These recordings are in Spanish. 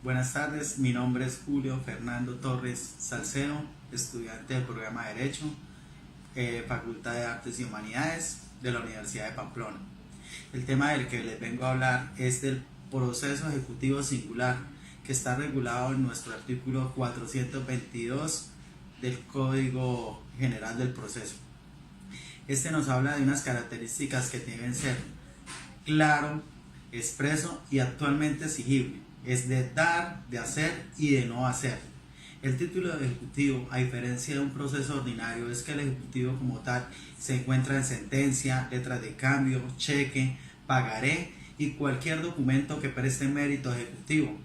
Buenas tardes, mi nombre es Julio Fernando Torres Salcedo, estudiante del programa de Derecho, Facultad de Artes y Humanidades de la Universidad de Pamplona. El tema del que les vengo a hablar es del proceso ejecutivo singular, que está regulado en nuestro artículo 422 del Código General del Proceso. Este nos habla de unas características que deben ser claro, expreso y actualmente exigible. Es de dar, de hacer y de no hacer. El título de ejecutivo, a diferencia de un proceso ordinario, es que el ejecutivo como tal se encuentra en sentencia, letras de cambio, cheque, pagaré y cualquier documento que preste mérito ejecutivo.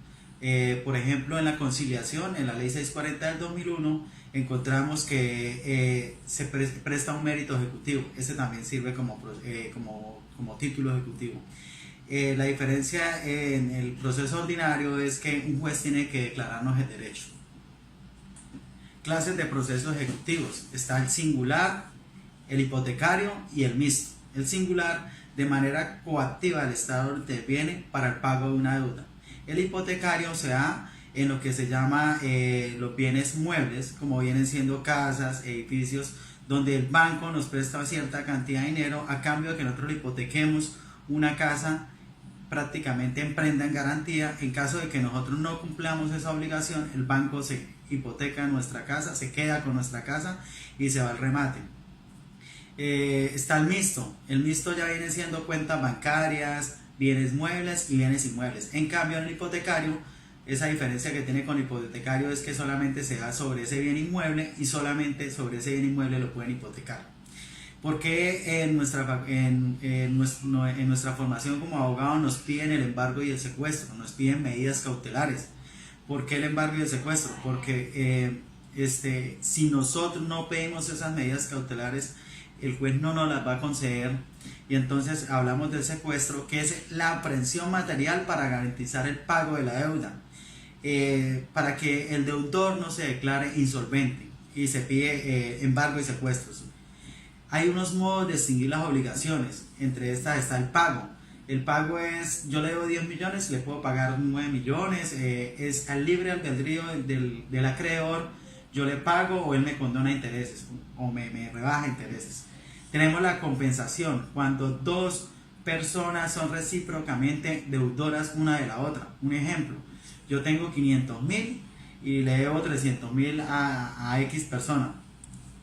Por ejemplo, en la conciliación, en la ley 640 del 2001, encontramos que se presta un mérito ejecutivo. Ese también sirve como título ejecutivo. La diferencia en el proceso ordinario es que un juez tiene que declararnos el derecho. Clases de procesos ejecutivos. Está el singular, el hipotecario y el mixto. El singular, de manera coactiva, el Estado interviene para el pago de una deuda. El hipotecario se da en lo que se llama los bienes muebles, como vienen siendo casas, edificios, donde el banco nos presta cierta cantidad de dinero a cambio de que nosotros le hipotequemos una casa, prácticamente en prenda en garantía. En caso de que nosotros no cumplamos esa obligación, el banco se hipoteca nuestra casa, se queda con nuestra casa y se va al remate. Está el mixto ya viene siendo cuentas bancarias, bienes muebles y bienes inmuebles. En cambio, en el hipotecario, esa diferencia que tiene con el hipotecario es que solamente se da sobre ese bien inmueble y solamente sobre ese bien inmueble lo pueden hipotecar. Porque en nuestra formación como abogados nos piden el embargo y el secuestro, nos piden medidas cautelares. ¿Por qué el embargo y el secuestro? Porque si nosotros no pedimos esas medidas cautelares, el juez no nos las va a conceder, y entonces hablamos del secuestro, que es la aprehensión material para garantizar el pago de la deuda, para que el deudor no se declare insolvente, y se pide embargo y secuestros. Hay unos modos de extinguir las obligaciones. Entre estas está el pago. El pago es: yo le debo 10 millones, le puedo pagar 9 millones, es al libre albedrío del acreedor. Yo le pago o él me condona intereses o me rebaja intereses. Tenemos la compensación, cuando dos personas son recíprocamente deudoras una de la otra. Un ejemplo: yo tengo 500.000 y le debo 300.000 a X persona.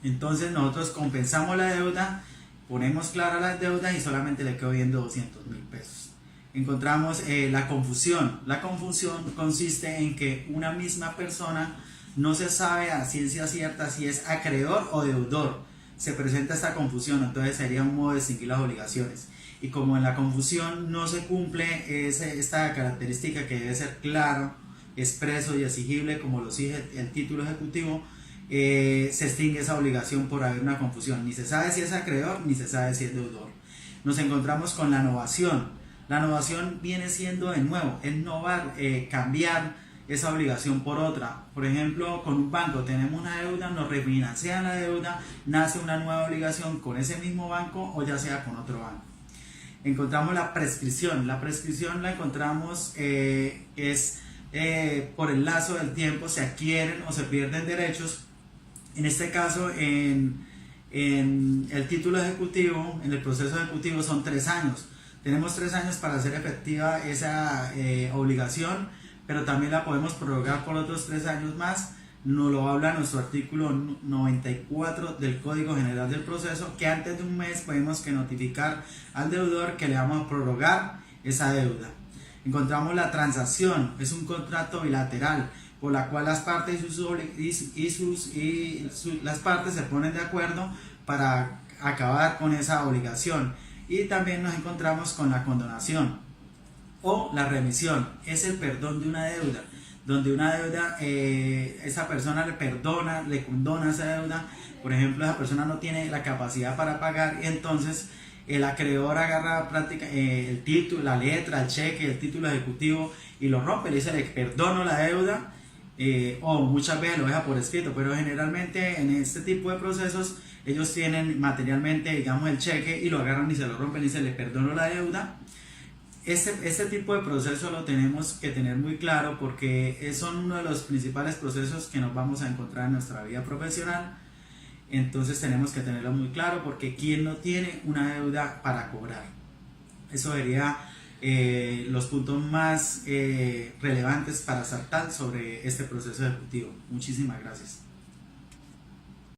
Entonces nosotros compensamos la deuda, ponemos claras las deudas y solamente le quedo viendo 200.000 pesos. Encontramos la confusión. La confusión consiste en que una misma persona no se sabe a ciencia cierta si es acreedor o deudor. Se presenta esta confusión, entonces sería un modo de extinguir las obligaciones. Y como en la confusión no se cumple esta característica que debe ser claro, expreso y exigible, como lo exige el título ejecutivo, se extingue esa obligación por haber una confusión. Ni se sabe si es acreedor ni se sabe si es deudor. Nos encontramos con la novación. La novación viene siendo, de nuevo, es novar, cambiar esa obligación por otra. Por ejemplo, con un banco tenemos una deuda, nos refinancian la deuda, nace una nueva obligación con ese mismo banco o ya sea con otro banco. Encontramos la prescripción. La prescripción la encontramos por el lazo del tiempo se adquieren o se pierden derechos. En este caso, en el título ejecutivo, en el proceso ejecutivo, son 3 años. Tenemos 3 años para hacer efectiva esa obligación, pero también la podemos prorrogar por otros 3 años más. Nos lo habla nuestro artículo 94 del Código General del Proceso, que antes de un mes podemos notificar al deudor que le vamos a prorrogar esa deuda. Encontramos la transacción. Es un contrato bilateral por la cual las partes las partes se ponen de acuerdo para acabar con esa obligación. Y también nos encontramos con la condonación o la remisión. Es el perdón de una deuda, donde una deuda, esa persona le perdona, le condona esa deuda. Por ejemplo, esa persona no tiene la capacidad para pagar y entonces el acreedor agarra el título, la letra, el cheque, el título ejecutivo y lo rompe, le dice: le perdono la deuda, o muchas veces lo deja por escrito, pero generalmente en este tipo de procesos ellos tienen materialmente, digamos, el cheque y lo agarran y se lo rompen y se le perdono la deuda. Este tipo de proceso lo tenemos que tener muy claro porque son uno de los principales procesos que nos vamos a encontrar en nuestra vida profesional. Entonces tenemos que tenerlo muy claro porque ¿quién no tiene una deuda para cobrar? Eso sería los puntos más relevantes para saltar sobre este proceso ejecutivo. Muchísimas gracias.